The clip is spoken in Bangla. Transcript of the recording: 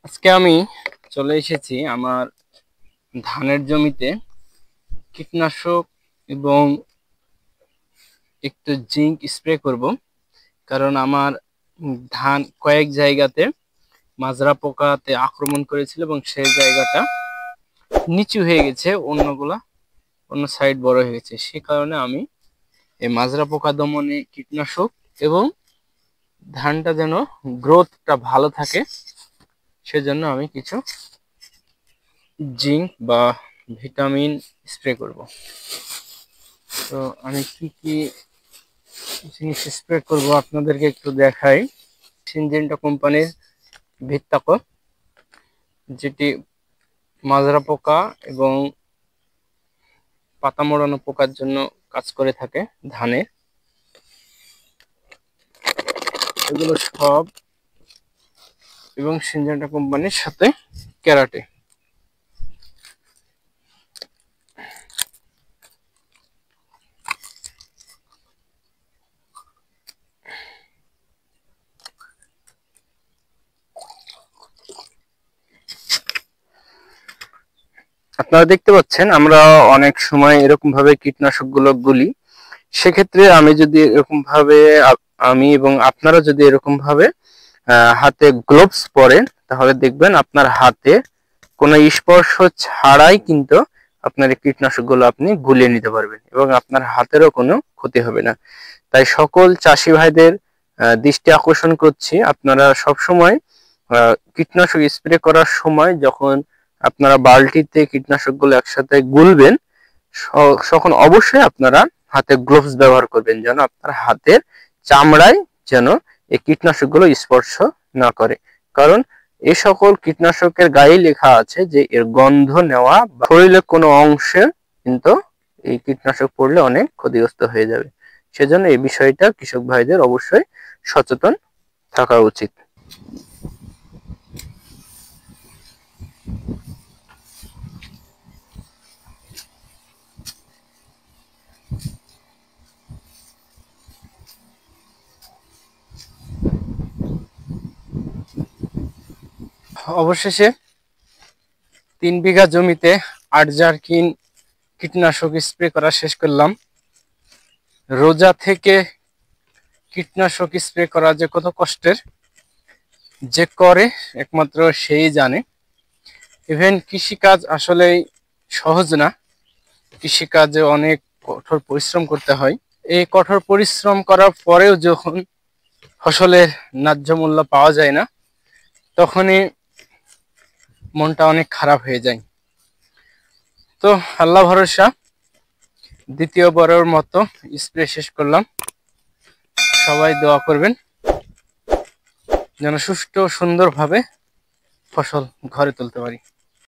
আজকে আমি চলে এসেছি আমার ধানের জমিতে কীটনাশক এবং একটু জিঙ্ক স্প্রে করব, কারণ আমার ধান কয়েক জায়গাতে মাজরা পোকাতে আক্রমণ করেছিল এবং সেই জায়গাটা নিচু হয়ে গেছে, অন্য সাইড বড় হয়ে গেছে। সে কারণে আমি এই মাজরা পোকা দমনে কীটনাশক এবং ধানটা যেন গ্রোথটা ভালো থাকে সেজন্য আমি কিছু জিঙ্ক বা ভিটামিন স্প্রে করব। তো আমি কি কি জিনিস স্প্রে করব আপনাদেরকে একটু দেখাই। সিনজেন্টা কোম্পানির ভিত্তাকো, যেটি মাজরা পোকা এবং পাতা মোড়ানো পোকার জন্য কাজ করে থাকে ধানে। এগুলো সব এবং সিনজেন্টা কোম্পানির সাথে ক্যারাটে। আপনারা দেখতে পাচ্ছেন আমরা অনেক সময় এরকম ভাবে কীটনাশক গুলো গুলি। সেক্ষেত্রে আমি এবং আপনারা যদি এরকম ভাবে হাতে গ্লোভস পরেন, তাহলে দেখবেন আপনার হাতে কোনো স্পর্শ ছাড়াই কিন্তু আপনার এই কীটনাশকগুলো আপনি গুলিয়ে নিতে পারবেন এবং আপনার হাতেরও কোনো ক্ষতি হবে না। তাই সকল চাষি ভাইদের দৃষ্টি আকর্ষণ করছি, আপনারা সবসময় কীটনাশক স্প্রে করার সময় যখন আপনারা বালতিতে কীটনাশকগুলো একসাথে গুলবেন, তখন অবশ্যই আপনারা হাতে গ্লোভস ব্যবহার করবেন, যেন আপনার হাতের চামড়ায় যেন এই কীটনাশকগুলো স্পর্শ না করে। কারণ এই সকল কীটনাশকের গায়ে লেখা আছে যে এর গন্ধ নেওয়া বা শরীরের কোনো অংশে কিন্তু এই কীটনাশক পড়লে অনেক ক্ষতিগ্রস্ত হয়ে যাবে। সেজন্য এই বিষয়টা কৃষক ভাইদের অবশ্যই সচেতন থাকা উচিত। অবশেষে 3 বিঘা জমিতে 8 জারকিন কীটনাশক স্প্রে করা শেষ করলাম। রোজা থেকে কীটনাশক স্প্রে করা যে কত কষ্টের, যে করে একমাত্র সেই জানে। ইভেন কৃষিকাজ আসলেই সহজ না, কৃষিকাজে অনেক কঠোর পরিশ্রম করতে হয়। এই কঠোর পরিশ্রম করার পরেও যখন ফসলের ন্যায্য মূল্য পাওয়া যায় না, তখনই মনটা অনেক খারাপ হয়ে যায়। তো আল্লাহ ভরসা, দ্বিতীয়বারের মতো স্প্রে শেষ করলাম। সবাই দোয়া করবেন যেন সুষ্ঠু সুন্দরভাবে ফসল ঘরে তুলতে পারি।